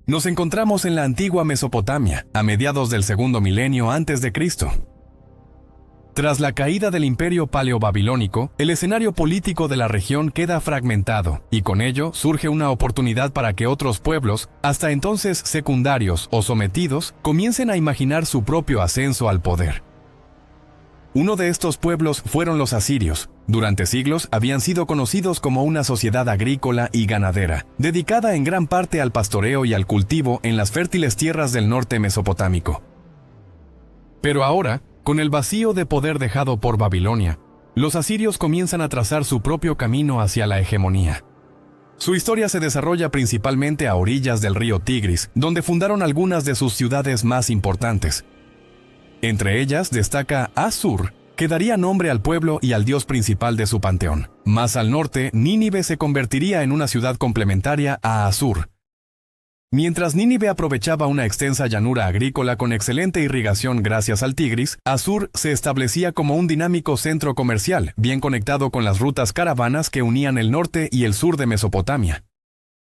Nos encontramos en la antigua Mesopotamia, a mediados del segundo milenio antes de Cristo. Tras la caída del imperio paleobabilónico, el escenario político de la región queda fragmentado, y con ello surge una oportunidad para que otros pueblos, hasta entonces secundarios o sometidos, comiencen a imaginar su propio ascenso al poder. Uno de estos pueblos fueron los asirios. Durante siglos habían sido conocidos como una sociedad agrícola y ganadera, dedicada en gran parte al pastoreo y al cultivo en las fértiles tierras del norte mesopotámico. Pero ahora, con el vacío de poder dejado por Babilonia, los asirios comienzan a trazar su propio camino hacia la hegemonía. Su historia se desarrolla principalmente a orillas del río Tigris, donde fundaron algunas de sus ciudades más importantes. Entre ellas destaca Assur, que daría nombre al pueblo y al dios principal de su panteón. Más al norte, Nínive se convertiría en una ciudad complementaria a Assur. Mientras Nínive aprovechaba una extensa llanura agrícola con excelente irrigación gracias al Tigris, Assur se establecía como un dinámico centro comercial, bien conectado con las rutas caravanas que unían el norte y el sur de Mesopotamia.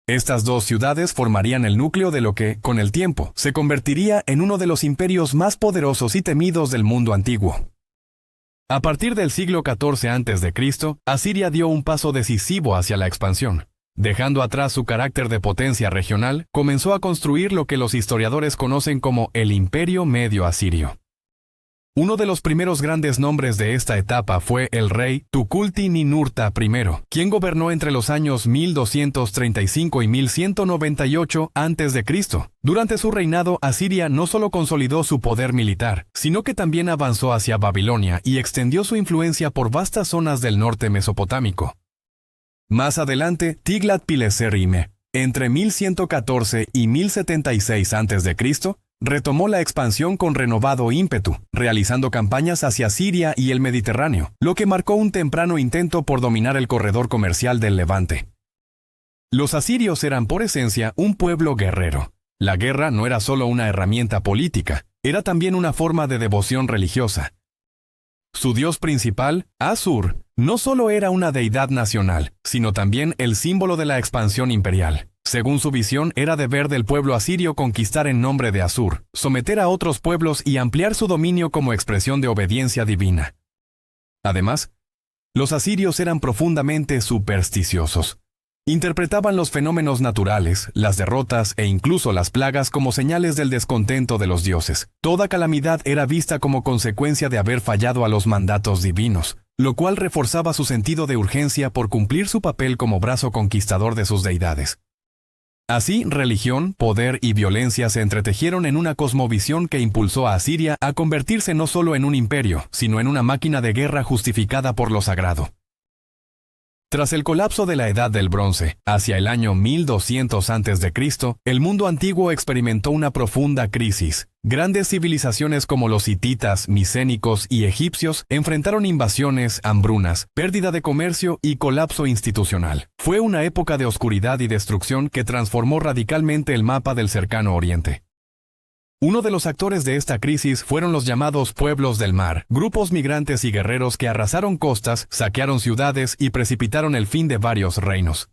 Estas dos ciudades formarían el núcleo de lo que, con el tiempo, se convertiría en uno de los imperios más poderosos y temidos del mundo antiguo. A partir del siglo XIV a.C., Asiria dio un paso decisivo hacia la expansión. Dejando atrás su carácter de potencia regional, comenzó a construir lo que los historiadores conocen como el Imperio Medio Asirio. Uno de los primeros grandes nombres de esta etapa fue el rey Tukulti-Ninurta I, quien gobernó entre los años 1235 y 1198 a.C. Durante su reinado, Asiria no solo consolidó su poder militar, sino que también avanzó hacia Babilonia y extendió su influencia por vastas zonas del norte mesopotámico. Más adelante, Tiglat-Pileser I, entre 1114 y 1076 a.C., retomó la expansión con renovado ímpetu, realizando campañas hacia Siria y el Mediterráneo, lo que marcó un temprano intento por dominar el corredor comercial del Levante. Los asirios eran por esencia un pueblo guerrero. La guerra no era solo una herramienta política, era también una forma de devoción religiosa. Su dios principal, Assur, no solo era una deidad nacional, sino también el símbolo de la expansión imperial. Según su visión, era deber del pueblo asirio conquistar en nombre de Assur, someter a otros pueblos y ampliar su dominio como expresión de obediencia divina. Además, los asirios eran profundamente supersticiosos. Interpretaban los fenómenos naturales, las derrotas e incluso las plagas como señales del descontento de los dioses. Toda calamidad era vista como consecuencia de haber fallado a los mandatos divinos, lo cual reforzaba su sentido de urgencia por cumplir su papel como brazo conquistador de sus deidades. Así, religión, poder y violencia se entretejieron en una cosmovisión que impulsó a Asiria a convertirse no solo en un imperio, sino en una máquina de guerra justificada por lo sagrado. Tras el colapso de la Edad del Bronce, hacia el año 1200 a.C., el mundo antiguo experimentó una profunda crisis. Grandes civilizaciones como los hititas, micénicos y egipcios enfrentaron invasiones, hambrunas, pérdida de comercio y colapso institucional. Fue una época de oscuridad y destrucción que transformó radicalmente el mapa del cercano Oriente. Uno de los actores de esta crisis fueron los llamados pueblos del mar, grupos migrantes y guerreros que arrasaron costas, saquearon ciudades y precipitaron el fin de varios reinos.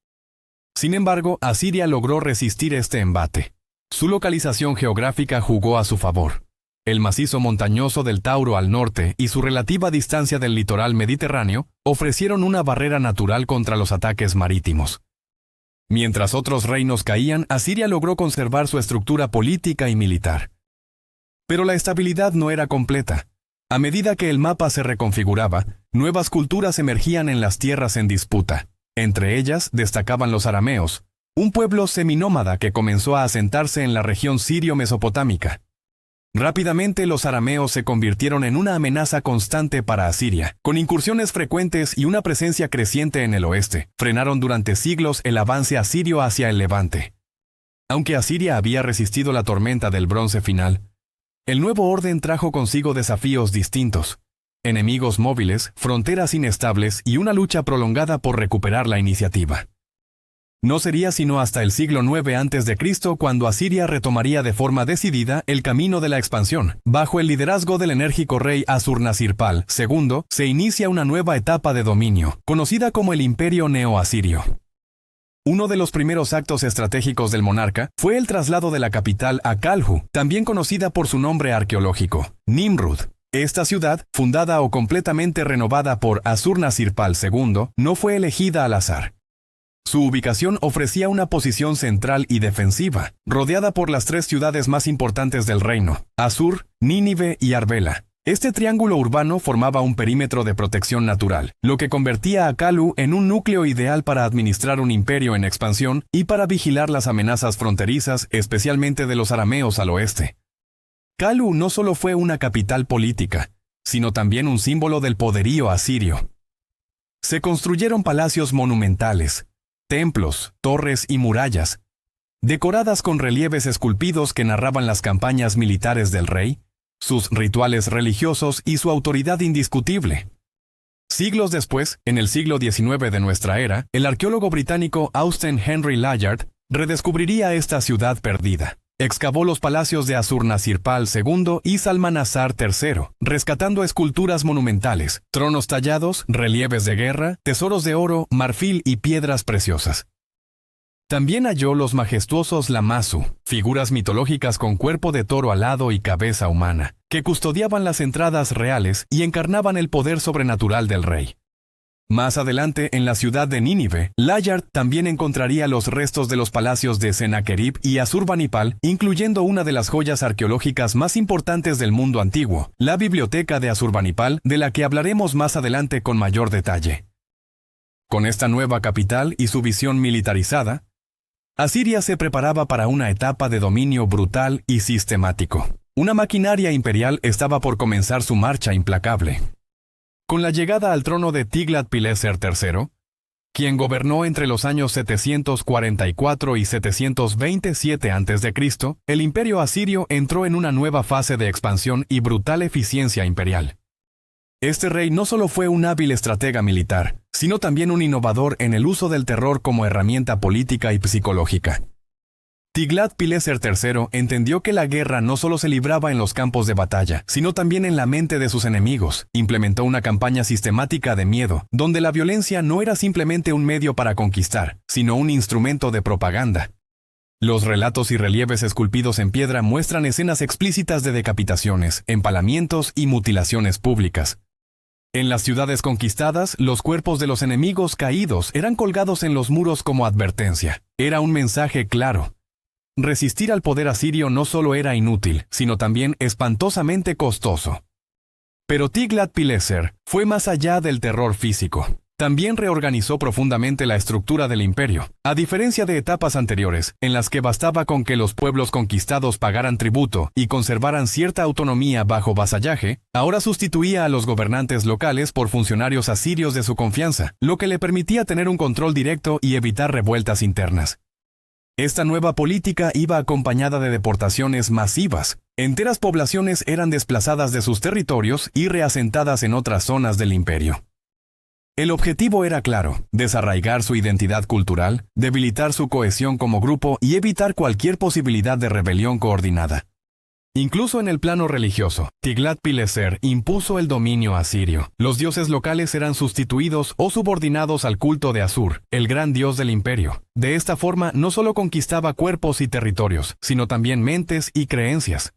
Sin embargo, Asiria logró resistir este embate. Su localización geográfica jugó a su favor. El macizo montañoso del Tauro al norte y su relativa distancia del litoral mediterráneo ofrecieron una barrera natural contra los ataques marítimos. Mientras otros reinos caían, Asiria logró conservar su estructura política y militar. Pero la estabilidad no era completa. A medida que el mapa se reconfiguraba, nuevas culturas emergían en las tierras en disputa. Entre ellas destacaban los arameos, un pueblo seminómada que comenzó a asentarse en la región sirio-mesopotámica. Rápidamente los arameos se convirtieron en una amenaza constante para Asiria, con incursiones frecuentes y una presencia creciente en el oeste. Frenaron durante siglos el avance asirio hacia el Levante. Aunque Asiria había resistido la tormenta del bronce final, el nuevo orden trajo consigo desafíos distintos: enemigos móviles, fronteras inestables y una lucha prolongada por recuperar la iniciativa. No sería sino hasta el siglo IX a.C. cuando Asiria retomaría de forma decidida el camino de la expansión. Bajo el liderazgo del enérgico rey Assur-Nasirpal II, se inicia una nueva etapa de dominio, conocida como el Imperio Neo-Asirio. Uno de los primeros actos estratégicos del monarca fue el traslado de la capital a Kalhu, también conocida por su nombre arqueológico, Nimrud. Esta ciudad, fundada o completamente renovada por Assur-nasirpal II, no fue elegida al azar. Su ubicación ofrecía una posición central y defensiva, rodeada por las 3 ciudades más importantes del reino, Asur, Nínive y Arbela. Este triángulo urbano formaba un perímetro de protección natural, lo que convertía a Kalhu en un núcleo ideal para administrar un imperio en expansión y para vigilar las amenazas fronterizas, especialmente de los arameos al oeste. Kalhu no solo fue una capital política, sino también un símbolo del poderío asirio. Se construyeron palacios monumentales, templos, torres y murallas, decoradas con relieves esculpidos que narraban las campañas militares del rey, sus rituales religiosos y su autoridad indiscutible. Siglos después, en el siglo XIX de nuestra era, el arqueólogo británico Austen Henry Layard redescubriría esta ciudad perdida. Excavó los palacios de Assur-nasirpal II y Salmanasar III, rescatando esculturas monumentales, tronos tallados, relieves de guerra, tesoros de oro, marfil y piedras preciosas. También halló los majestuosos Lamassu, figuras mitológicas con cuerpo de toro alado y cabeza humana, que custodiaban las entradas reales y encarnaban el poder sobrenatural del rey. Más adelante, en la ciudad de Nínive, Layard también encontraría los restos de los palacios de Sennacherib y Assurbanipal, incluyendo una de las joyas arqueológicas más importantes del mundo antiguo, la biblioteca de Assurbanipal, de la que hablaremos más adelante con mayor detalle. Con esta nueva capital y su visión militarizada, Asiria se preparaba para una etapa de dominio brutal y sistemático. Una maquinaria imperial estaba por comenzar su marcha implacable. Con la llegada al trono de Tiglat-Pileser III, quien gobernó entre los años 744 y 727 a.C., el imperio asirio entró en una nueva fase de expansión y brutal eficiencia imperial. Este rey no solo fue un hábil estratega militar, sino también un innovador en el uso del terror como herramienta política y psicológica. Tiglat-Pileser III entendió que la guerra no solo se libraba en los campos de batalla, sino también en la mente de sus enemigos. Implementó una campaña sistemática de miedo, donde la violencia no era simplemente un medio para conquistar, sino un instrumento de propaganda. Los relatos y relieves esculpidos en piedra muestran escenas explícitas de decapitaciones, empalamientos y mutilaciones públicas. En las ciudades conquistadas, los cuerpos de los enemigos caídos eran colgados en los muros como advertencia. Era un mensaje claro. Resistir al poder asirio no solo era inútil, sino también espantosamente costoso. Pero Tiglat-Pileser fue más allá del terror físico. También reorganizó profundamente la estructura del imperio. A diferencia de etapas anteriores, en las que bastaba con que los pueblos conquistados pagaran tributo y conservaran cierta autonomía bajo vasallaje, ahora sustituía a los gobernantes locales por funcionarios asirios de su confianza, lo que le permitía tener un control directo y evitar revueltas internas. Esta nueva política iba acompañada de deportaciones masivas. Enteras poblaciones eran desplazadas de sus territorios y reasentadas en otras zonas del imperio. El objetivo era claro: desarraigar su identidad cultural, debilitar su cohesión como grupo y evitar cualquier posibilidad de rebelión coordinada. Incluso en el plano religioso, Tiglat-Pileser impuso el dominio asirio. Los dioses locales eran sustituidos o subordinados al culto de Asur, el gran dios del imperio. De esta forma, no solo conquistaba cuerpos y territorios, sino también mentes y creencias.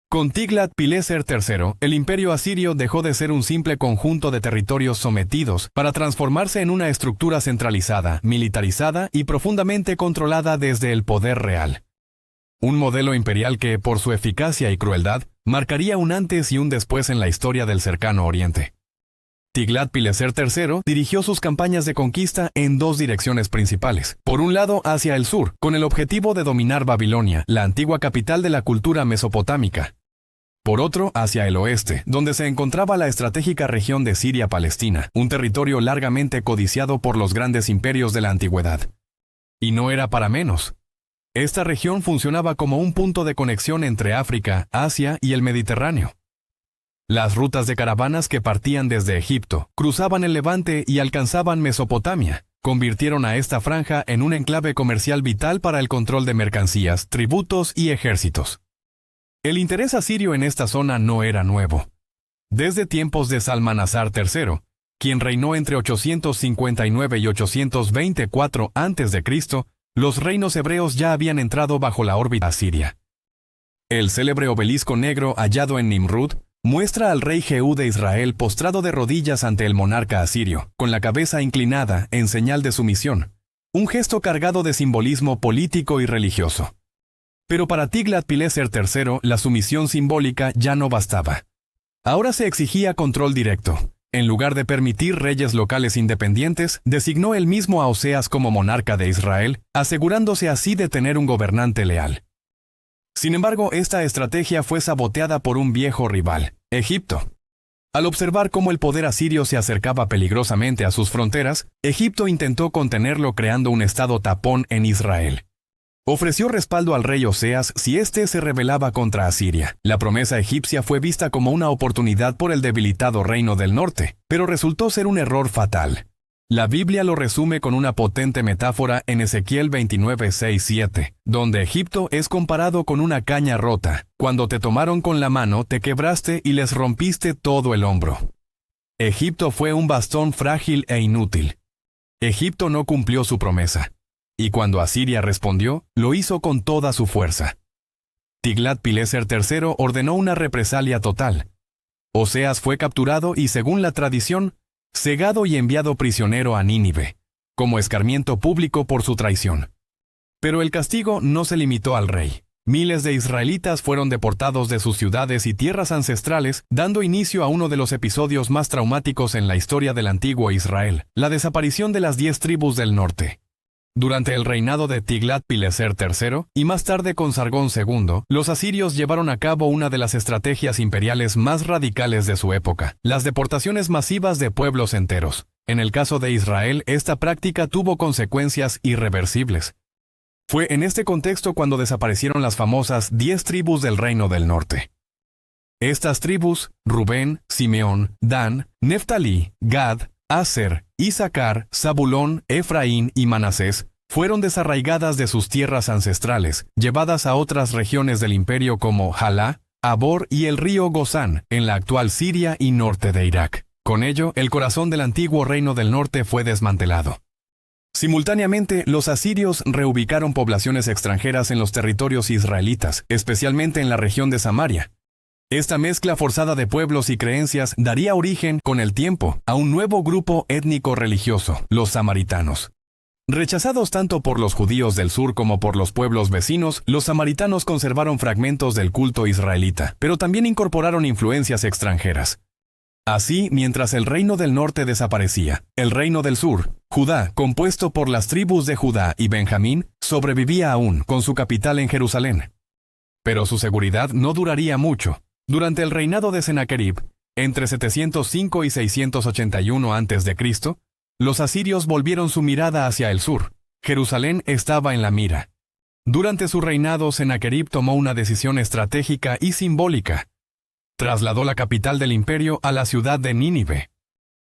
Con Tiglat-Pileser III, el imperio asirio dejó de ser un simple conjunto de territorios sometidos para transformarse en una estructura centralizada, militarizada y profundamente controlada desde el poder real. Un modelo imperial que, por su eficacia y crueldad, marcaría un antes y un después en la historia del cercano Oriente. Tiglat-Pileser III dirigió sus campañas de conquista en 2 direcciones principales. Por un lado, hacia el sur, con el objetivo de dominar Babilonia, la antigua capital de la cultura mesopotámica. Por otro, hacia el oeste, donde se encontraba la estratégica región de Siria-Palestina, un territorio largamente codiciado por los grandes imperios de la antigüedad. Y no era para menos. Esta región funcionaba como un punto de conexión entre África, Asia y el Mediterráneo. Las rutas de caravanas que partían desde Egipto, cruzaban el Levante y alcanzaban Mesopotamia, convirtieron a esta franja en un enclave comercial vital para el control de mercancías, tributos y ejércitos. El interés asirio en esta zona no era nuevo. Desde tiempos de Salmanasar III, quien reinó entre 859 y 824 a.C., los reinos hebreos ya habían entrado bajo la órbita asiria. El célebre obelisco negro hallado en Nimrud muestra al rey Jehú de Israel postrado de rodillas ante el monarca asirio, con la cabeza inclinada en señal de sumisión, un gesto cargado de simbolismo político y religioso. Pero para Tiglat-Pileser III la sumisión simbólica ya no bastaba. Ahora se exigía control directo. En lugar de permitir reyes locales independientes, designó él mismo a Oseas como monarca de Israel, asegurándose así de tener un gobernante leal. Sin embargo, esta estrategia fue saboteada por un viejo rival, Egipto. Al observar cómo el poder asirio se acercaba peligrosamente a sus fronteras, Egipto intentó contenerlo creando un estado tapón en Israel. Ofreció respaldo al rey Oseas si éste se rebelaba contra Asiria. La promesa egipcia fue vista como una oportunidad por el debilitado reino del norte, pero resultó ser un error fatal. La Biblia lo resume con una potente metáfora en Ezequiel 29:6-7, donde Egipto es comparado con una caña rota. Cuando te tomaron con la mano, te quebraste y les rompiste todo el hombro. Egipto fue un bastón frágil e inútil. Egipto no cumplió su promesa. Y cuando Asiria respondió, lo hizo con toda su fuerza. Tiglat-Pileser III ordenó una represalia total. Oseas fue capturado y, según la tradición, cegado y enviado prisionero a Nínive, como escarmiento público por su traición. Pero el castigo no se limitó al rey. Miles de israelitas fueron deportados de sus ciudades y tierras ancestrales, dando inicio a uno de los episodios más traumáticos en la historia del antiguo Israel, la desaparición de las 10 tribus del norte. Durante el reinado de Tiglat-Pileser III, y más tarde con Sargón II, los asirios llevaron a cabo una de las estrategias imperiales más radicales de su época, las deportaciones masivas de pueblos enteros. En el caso de Israel, esta práctica tuvo consecuencias irreversibles. Fue en este contexto cuando desaparecieron las famosas 10 tribus del Reino del Norte. Estas tribus, Rubén, Simeón, Dan, Neftalí, Gad, Aser, Isaacar, Zabulón, Efraín y Manasés, fueron desarraigadas de sus tierras ancestrales, llevadas a otras regiones del imperio como Jalá, Abor y el río Gozán, en la actual Siria y norte de Irak. Con ello, el corazón del antiguo reino del norte fue desmantelado. Simultáneamente, los asirios reubicaron poblaciones extranjeras en los territorios israelitas, especialmente en la región de Samaria. Esta mezcla forzada de pueblos y creencias daría origen, con el tiempo, a un nuevo grupo étnico-religioso, los samaritanos. Rechazados tanto por los judíos del sur como por los pueblos vecinos, los samaritanos conservaron fragmentos del culto israelita, pero también incorporaron influencias extranjeras. Así, mientras el reino del norte desaparecía, el reino del sur, Judá, compuesto por las tribus de Judá y Benjamín, sobrevivía aún, con su capital en Jerusalén. Pero su seguridad no duraría mucho. Durante el reinado de Sennacherib, entre 705 y 681 a.C., los asirios volvieron su mirada hacia el sur. Jerusalén estaba en la mira. Durante su reinado, Sennacherib tomó una decisión estratégica y simbólica. Trasladó la capital del imperio a la ciudad de Nínive.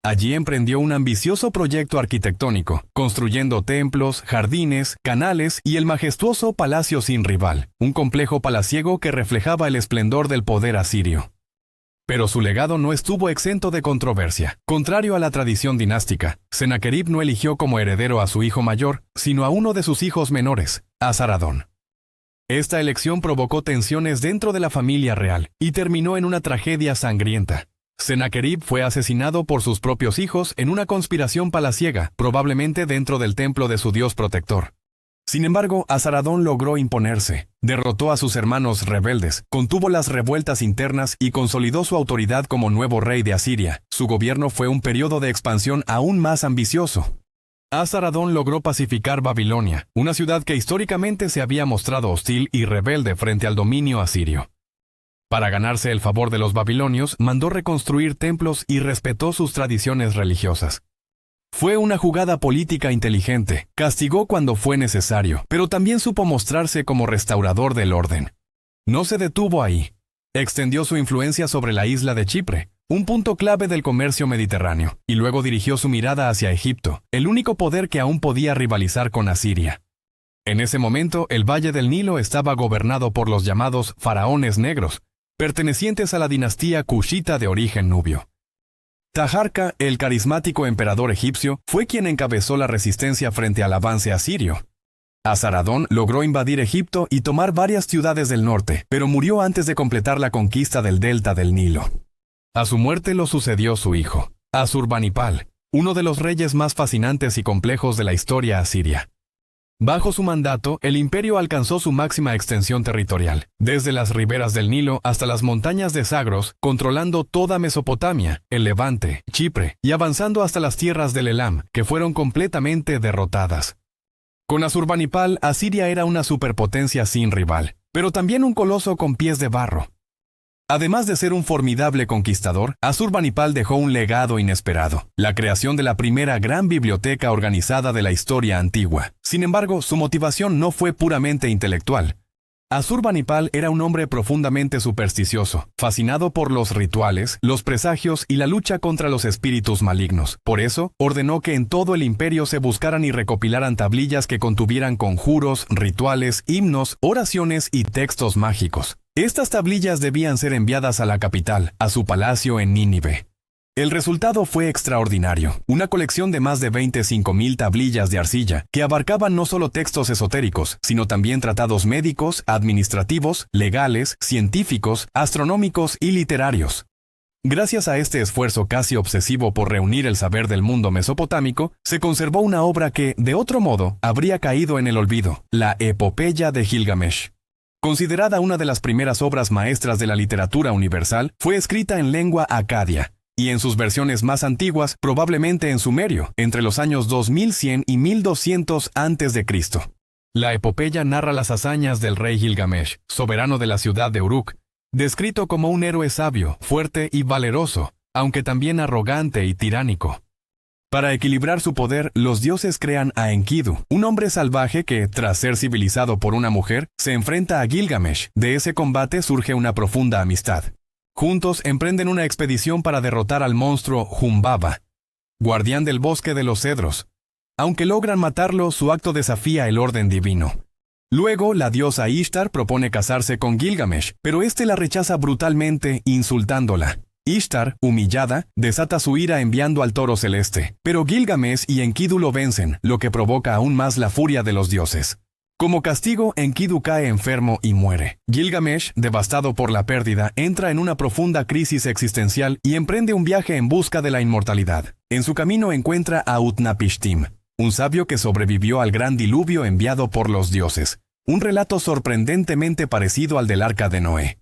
Allí emprendió un ambicioso proyecto arquitectónico, construyendo templos, jardines, canales y el majestuoso palacio sin rival, un complejo palaciego que reflejaba el esplendor del poder asirio. Pero su legado no estuvo exento de controversia. Contrario a la tradición dinástica, Sennacherib no eligió como heredero a su hijo mayor, sino a uno de sus hijos menores, Asaradón. Esta elección provocó tensiones dentro de la familia real y terminó en una tragedia sangrienta. Sennacherib fue asesinado por sus propios hijos en una conspiración palaciega, probablemente dentro del templo de su dios protector. Sin embargo, Asaradón logró imponerse, derrotó a sus hermanos rebeldes, contuvo las revueltas internas y consolidó su autoridad como nuevo rey de Asiria. Su gobierno fue un periodo de expansión aún más ambicioso. Asaradón logró pacificar Babilonia, una ciudad que históricamente se había mostrado hostil y rebelde frente al dominio asirio. Para ganarse el favor de los babilonios, mandó reconstruir templos y respetó sus tradiciones religiosas. Fue una jugada política inteligente, castigó cuando fue necesario, pero también supo mostrarse como restaurador del orden. No se detuvo ahí. Extendió su influencia sobre la isla de Chipre, un punto clave del comercio mediterráneo, y luego dirigió su mirada hacia Egipto, el único poder que aún podía rivalizar con Asiria. En ese momento, el Valle del Nilo estaba gobernado por los llamados faraones negros, pertenecientes a la dinastía cushita de origen nubio. Taharka, el carismático emperador egipcio, fue quien encabezó la resistencia frente al avance asirio. Asaradón logró invadir Egipto y tomar varias ciudades del norte, pero murió antes de completar la conquista del delta del Nilo. A su muerte lo sucedió su hijo, Asurbanipal, uno de los reyes más fascinantes y complejos de la historia asiria. Bajo su mandato, el imperio alcanzó su máxima extensión territorial, desde las riberas del Nilo hasta las montañas de Zagros, controlando toda Mesopotamia, el Levante, Chipre, y avanzando hasta las tierras del Elam, que fueron completamente derrotadas. Con Asurbanipal, Asiria era una superpotencia sin rival, pero también un coloso con pies de barro. Además de ser un formidable conquistador, Asurbanipal dejó un legado inesperado, la creación de la primera gran biblioteca organizada de la historia antigua. Sin embargo, su motivación no fue puramente intelectual. Asurbanipal era un hombre profundamente supersticioso, fascinado por los rituales, los presagios y la lucha contra los espíritus malignos. Por eso, ordenó que en todo el imperio se buscaran y recopilaran tablillas que contuvieran conjuros, rituales, himnos, oraciones y textos mágicos. Estas tablillas debían ser enviadas a la capital, a su palacio en Nínive. El resultado fue extraordinario, una colección de más de 25,000 tablillas de arcilla, que abarcaban no solo textos esotéricos, sino también tratados médicos, administrativos, legales, científicos, astronómicos y literarios. Gracias a este esfuerzo casi obsesivo por reunir el saber del mundo mesopotámico, se conservó una obra que, de otro modo, habría caído en el olvido, la Epopeya de Gilgamesh. Considerada una de las primeras obras maestras de la literatura universal, fue escrita en lengua acadia, y en sus versiones más antiguas, probablemente en sumerio, entre los años 2100 y 1200 a.C. La epopeya narra las hazañas del rey Gilgamesh, soberano de la ciudad de Uruk, descrito como un héroe sabio, fuerte y valeroso, aunque también arrogante y tiránico. Para equilibrar su poder, los dioses crean a Enkidu, un hombre salvaje que, tras ser civilizado por una mujer, se enfrenta a Gilgamesh. De ese combate surge una profunda amistad. Juntos emprenden una expedición para derrotar al monstruo Humbaba, guardián del bosque de los cedros. Aunque logran matarlo, su acto desafía el orden divino. Luego, la diosa Ishtar propone casarse con Gilgamesh, pero este la rechaza brutalmente, insultándola. Ishtar, humillada, desata su ira enviando al toro celeste, pero Gilgamesh y Enkidu lo vencen, lo que provoca aún más la furia de los dioses. Como castigo, Enkidu cae enfermo y muere. Gilgamesh, devastado por la pérdida, entra en una profunda crisis existencial y emprende un viaje en busca de la inmortalidad. En su camino encuentra a Utnapishtim, un sabio que sobrevivió al gran diluvio enviado por los dioses. Un relato sorprendentemente parecido al del Arca de Noé.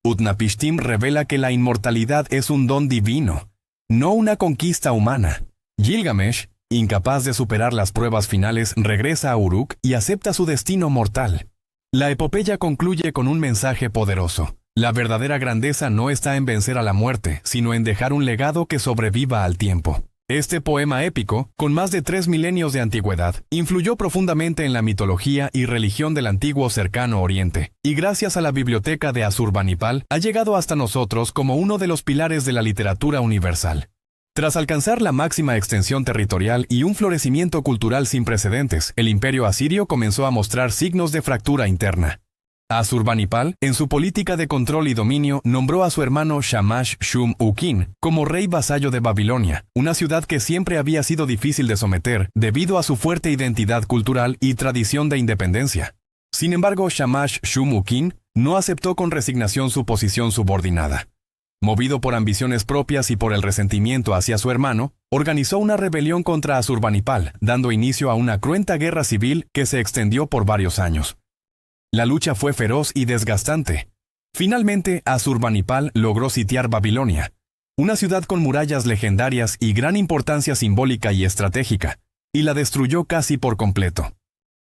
Utnapishtim revela que la inmortalidad es un don divino, no una conquista humana. Gilgamesh, incapaz de superar las pruebas finales, regresa a Uruk y acepta su destino mortal. La epopeya concluye con un mensaje poderoso. La verdadera grandeza no está en vencer a la muerte, sino en dejar un legado que sobreviva al tiempo. Este poema épico, con más de 3 milenios de antigüedad, influyó profundamente en la mitología y religión del antiguo cercano Oriente, y gracias a la biblioteca de Asurbanipal, ha llegado hasta nosotros como uno de los pilares de la literatura universal. Tras alcanzar la máxima extensión territorial y un florecimiento cultural sin precedentes, el imperio asirio comenzó a mostrar signos de fractura interna. Asurbanipal, en su política de control y dominio, nombró a su hermano Shamash-shum-ukin como rey vasallo de Babilonia, una ciudad que siempre había sido difícil de someter debido a su fuerte identidad cultural y tradición de independencia. Sin embargo, Shamash-shum-ukin no aceptó con resignación su posición subordinada. Movido por ambiciones propias y por el resentimiento hacia su hermano, organizó una rebelión contra Asurbanipal, dando inicio a una cruenta guerra civil que se extendió por varios años. La lucha fue feroz y desgastante. Finalmente, Asurbanipal logró sitiar Babilonia, una ciudad con murallas legendarias y gran importancia simbólica y estratégica, y la destruyó casi por completo.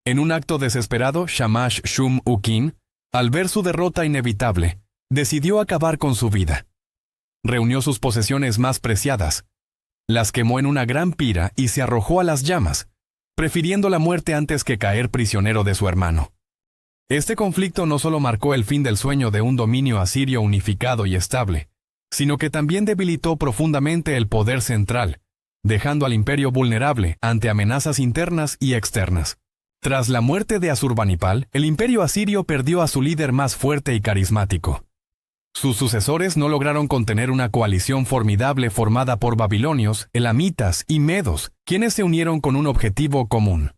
En un acto desesperado, Shamash-shum-ukin, al ver su derrota inevitable, decidió acabar con su vida. Reunió sus posesiones más preciadas, las quemó en una gran pira y se arrojó a las llamas, prefiriendo la muerte antes que caer prisionero de su hermano. Este conflicto no solo marcó el fin del sueño de un dominio asirio unificado y estable, sino que también debilitó profundamente el poder central, dejando al imperio vulnerable ante amenazas internas y externas. Tras la muerte de Asurbanipal, el imperio asirio perdió a su líder más fuerte y carismático. Sus sucesores no lograron contener una coalición formidable formada por babilonios, elamitas y medos, quienes se unieron con un objetivo común: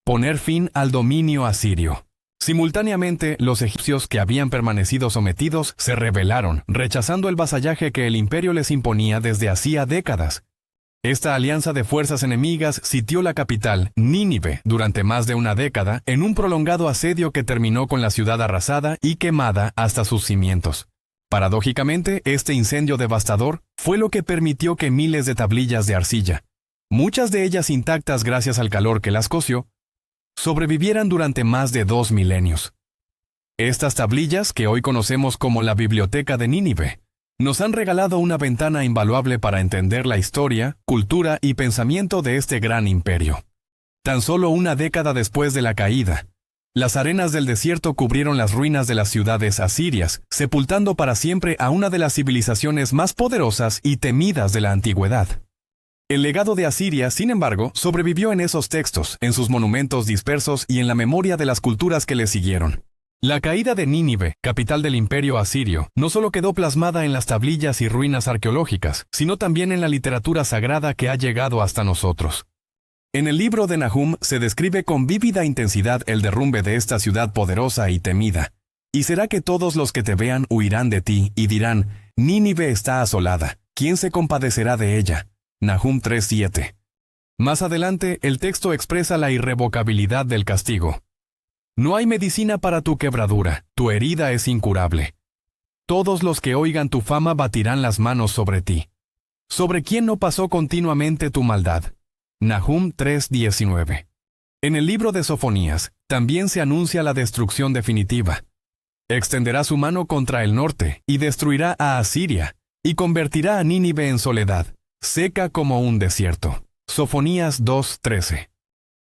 poner fin al dominio asirio. Simultáneamente, los egipcios que habían permanecido sometidos se rebelaron, rechazando el vasallaje que el imperio les imponía desde hacía décadas. Esta alianza de fuerzas enemigas sitió la capital, Nínive, durante más de una década, en un prolongado asedio que terminó con la ciudad arrasada y quemada hasta sus cimientos. Paradójicamente, este incendio devastador fue lo que permitió que miles de tablillas de arcilla, muchas de ellas intactas gracias al calor que las coció, sobrevivieran durante más de 2 milenios. Estas tablillas, que hoy conocemos como la Biblioteca de Nínive, nos han regalado una ventana invaluable para entender la historia, cultura y pensamiento de este gran imperio. Tan solo una década después de la caída, las arenas del desierto cubrieron las ruinas de las ciudades asirias, sepultando para siempre a una de las civilizaciones más poderosas y temidas de la antigüedad. El legado de Asiria, sin embargo, sobrevivió en esos textos, en sus monumentos dispersos y en la memoria de las culturas que le siguieron. La caída de Nínive, capital del imperio asirio, no solo quedó plasmada en las tablillas y ruinas arqueológicas, sino también en la literatura sagrada que ha llegado hasta nosotros. En el libro de Nahum se describe con vívida intensidad el derrumbe de esta ciudad poderosa y temida. Y será que todos los que te vean huirán de ti y dirán: Nínive está asolada, ¿quién se compadecerá de ella? Nahum 3:7. Más adelante, el texto expresa la irrevocabilidad del castigo. No hay medicina para tu quebradura, tu herida es incurable. Todos los que oigan tu fama batirán las manos sobre ti. ¿Sobre quién no pasó continuamente tu maldad? Nahum 3:19. En el libro de Sofonías, también se anuncia la destrucción definitiva. Extenderá su mano contra el norte, y destruirá a Asiria, y convertirá a Nínive en soledad, seca como un desierto. Sofonías 2:13.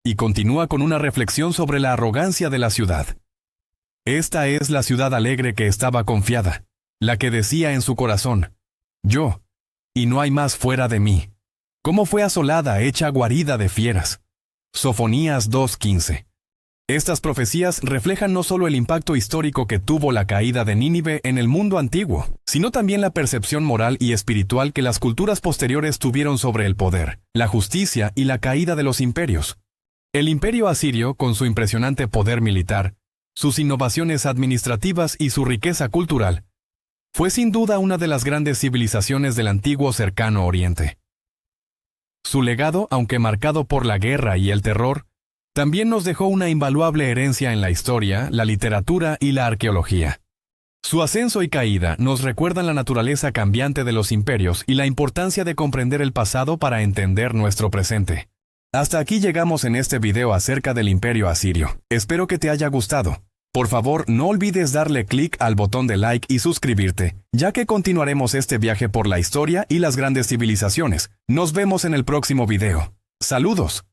Y continúa con una reflexión sobre la arrogancia de la ciudad. Esta es la ciudad alegre que estaba confiada, la que decía en su corazón: yo, y no hay más fuera de mí. ¿Cómo fue asolada, hecha guarida de fieras? Sofonías 2:15. Estas profecías reflejan no solo el impacto histórico que tuvo la caída de Nínive en el mundo antiguo, sino también la percepción moral y espiritual que las culturas posteriores tuvieron sobre el poder, la justicia y la caída de los imperios. El imperio asirio, con su impresionante poder militar, sus innovaciones administrativas y su riqueza cultural, fue sin duda una de las grandes civilizaciones del antiguo cercano Oriente. Su legado, aunque marcado por la guerra y el terror, también nos dejó una invaluable herencia en la historia, la literatura y la arqueología. Su ascenso y caída nos recuerdan la naturaleza cambiante de los imperios y la importancia de comprender el pasado para entender nuestro presente. Hasta aquí llegamos en este video acerca del imperio asirio. Espero que te haya gustado. Por favor, no olvides darle clic al botón de like y suscribirte, ya que continuaremos este viaje por la historia y las grandes civilizaciones. Nos vemos en el próximo video. ¡Saludos!